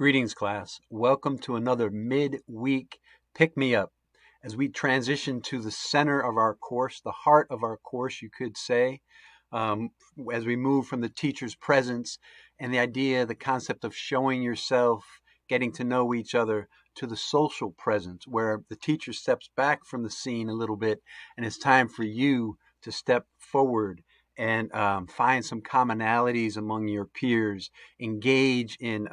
Greetings, class. Welcome to another mid-week pick-me-up as we transition to the center of our course, the heart of our course, you could say, um, as we move from the teacher's presence and the idea, the concept of showing yourself, getting to know each other, to the social presence, where the teacher steps back from the scene a little bit and it's time for you to step forward and find some commonalities among your peers, engage in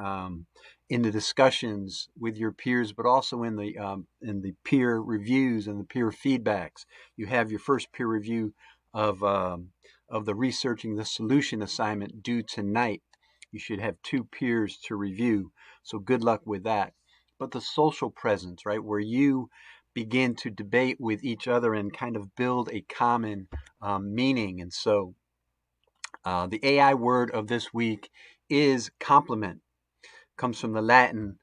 the discussions with your peers, but also in the peer reviews and the peer feedbacks. You have your first peer review of the researching the solution assignment due tonight. You should have two peers to review. So good luck with that. But the social presence, right, where you begin to debate with each other and kind of build a common meaning. And so the AI word of this week is complement. Comes from the Latin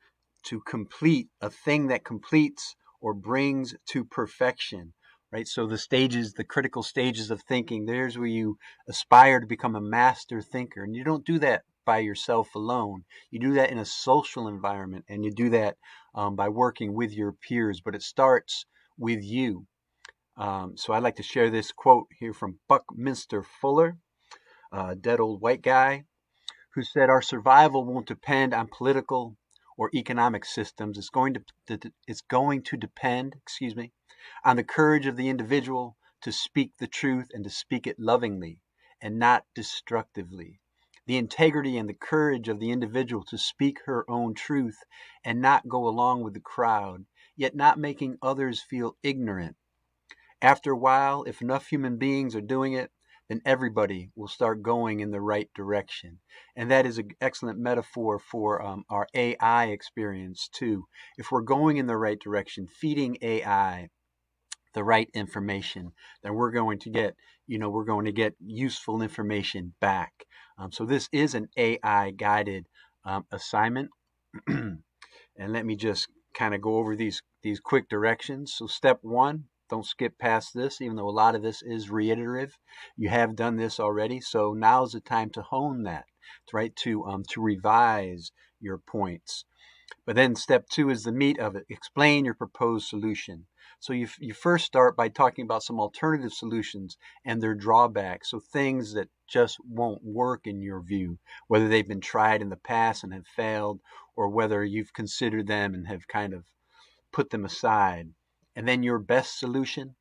to complete, a thing that completes or brings to perfection, right? So the stages, the critical stages of thinking, there's where you aspire to become a master thinker. And you don't do that by yourself alone. You do that in a social environment, and you do that by working with your peers, but it starts with you. So I'd like to share this quote here from Buckminster Fuller, a dead old white guy, who said our survival won't depend on political or economic systems. It's going to depend, on the courage of the individual to speak the truth and to speak it lovingly and not destructively. The integrity and the courage of the individual to speak her own truth and not go along with the crowd, yet not making others feel ignorant. After a while, if enough human beings are doing it, then everybody will start going in the right direction. And that is an excellent metaphor for our AI experience, too. If we're going in the right direction, feeding AI the right information, then we're going to get useful information back. So this is an AI guided assignment. And let me just kind of go over these quick directions. So step one, don't skip past this, even though a lot of this is reiterative. You have done this already, so now's the time to hone that, right? To revise your points. But then step two is the meat of it. Explain your proposed solution. So you first start by talking about some alternative solutions and their drawbacks. So things that just won't work in your view, whether they've been tried in the past and have failed, or whether you've considered them and have kind of put them aside. And then your best solution.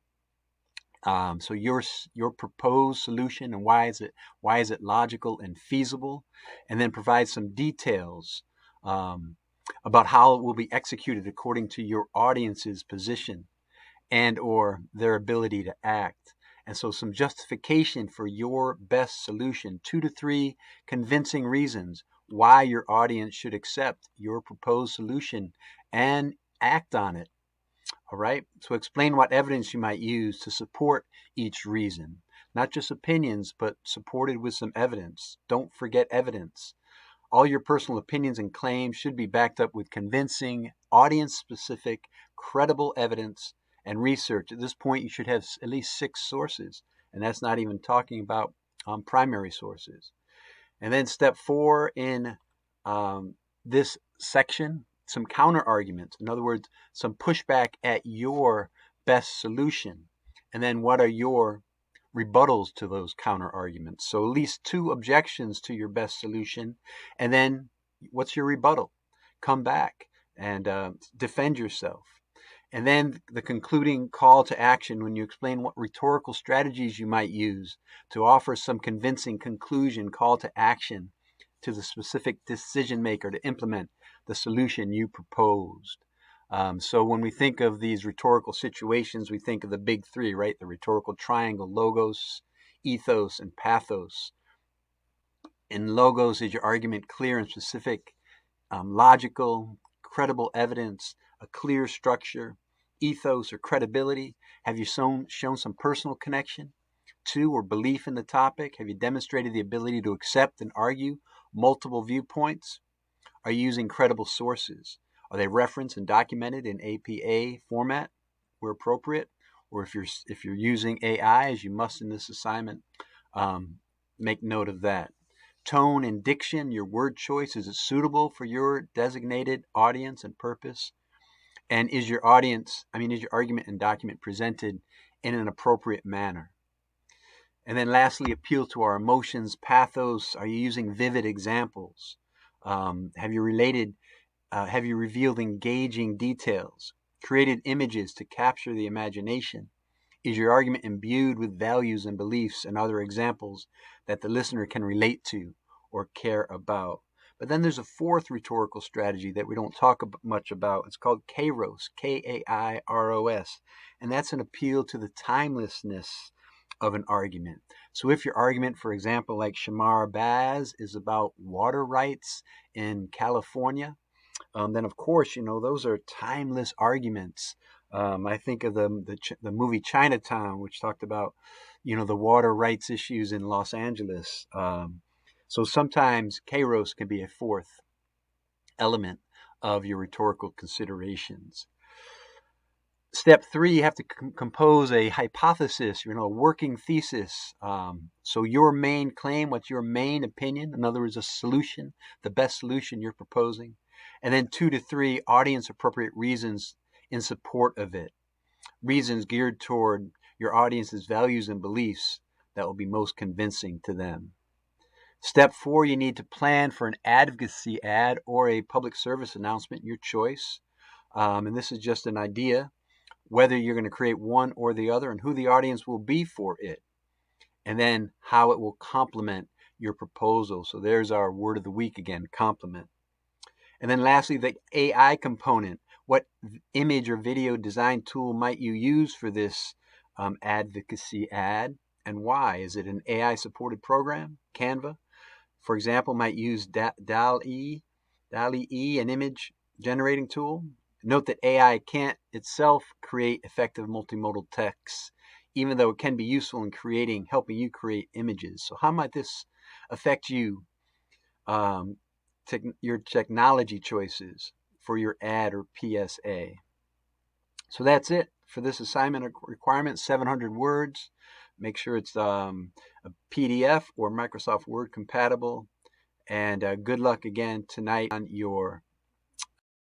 So your proposed solution and why is it logical and feasible, and then provide some details um, about how it will be executed according to your audience's position and or their ability to act. And so some justification for your best solution, 2 to 3 convincing reasons why your audience should accept your proposed solution and act on it. All right. So explain what evidence you might use to support each reason, not just opinions, but supported with some evidence. Don't forget evidence. All your personal opinions and claims should be backed up with convincing, audience specific, credible evidence and research. At this point, you should have at least 6 sources, and that's not even talking about primary sources. And then step 4 in this section, some counter arguments. In other words, some pushback at your best solution. And then what are your rebuttals to those counter arguments? So at least 2 objections to your best solution. And then what's your rebuttal? Come back and defend yourself. And then the concluding call to action when you explain what rhetorical strategies you might use to offer some convincing conclusion, call to action to the specific decision maker to implement the solution you proposed. So when we think of these rhetorical situations, we think of the big 3, right? The rhetorical triangle: logos, ethos, and pathos. In logos, is your argument clear and specific, logical, credible evidence, a clear structure? Ethos or credibility, have you shown some personal connection to or belief in the topic? Have you demonstrated the ability to accept and argue multiple viewpoints? Are you using credible sources? Are they referenced and documented in APA format where appropriate? Or if you're using AI, as you must in this assignment, make note of that. tone and diction, your word choice, is it suitable for your designated audience and purpose? And is your argument and document presented in an appropriate manner? And then lastly, appeal to our emotions, pathos. Are you using vivid examples? Have you revealed engaging details, created images to capture the imagination? Is your argument imbued with values and beliefs and other examples that the listener can relate to or care about? But then there's a fourth rhetorical strategy that we don't talk much about. It's called Kairos, Kairos. And that's an appeal to the timelessness of an argument. So if your argument, for example, like Shamar Baz, is about water rights in California, then of course, those are timeless arguments. I think of the movie Chinatown, which talked about, the water rights issues in Los Angeles. So sometimes Kairos can be a fourth element of your rhetorical considerations. Step 3, you have to compose a hypothesis, a working thesis. So your main claim, what's your main opinion? In other words, a solution, the best solution you're proposing. And then 2 to 3, audience appropriate reasons in support of it. Reasons geared toward your audience's values and beliefs that will be most convincing to them. Step 4, you need to plan for an advocacy ad or a public service announcement, your choice. And this is just an idea, whether you're going to create one or the other and who the audience will be for it. And then how it will complement your proposal. So there's our word of the week again, complement. And then lastly, the AI component. What image or video design tool might you use for this advocacy ad, and why? Is it an AI-supported program, Canva? For example, might use DALL-E, an image generating tool. Note that AI can't itself create effective multimodal text, even though it can be useful in helping you create images. So how might this affect you? Your technology choices for your ad or PSA. So that's it for this assignment requirement, 700 words. Make sure it's a PDF or Microsoft Word compatible. And good luck again tonight on your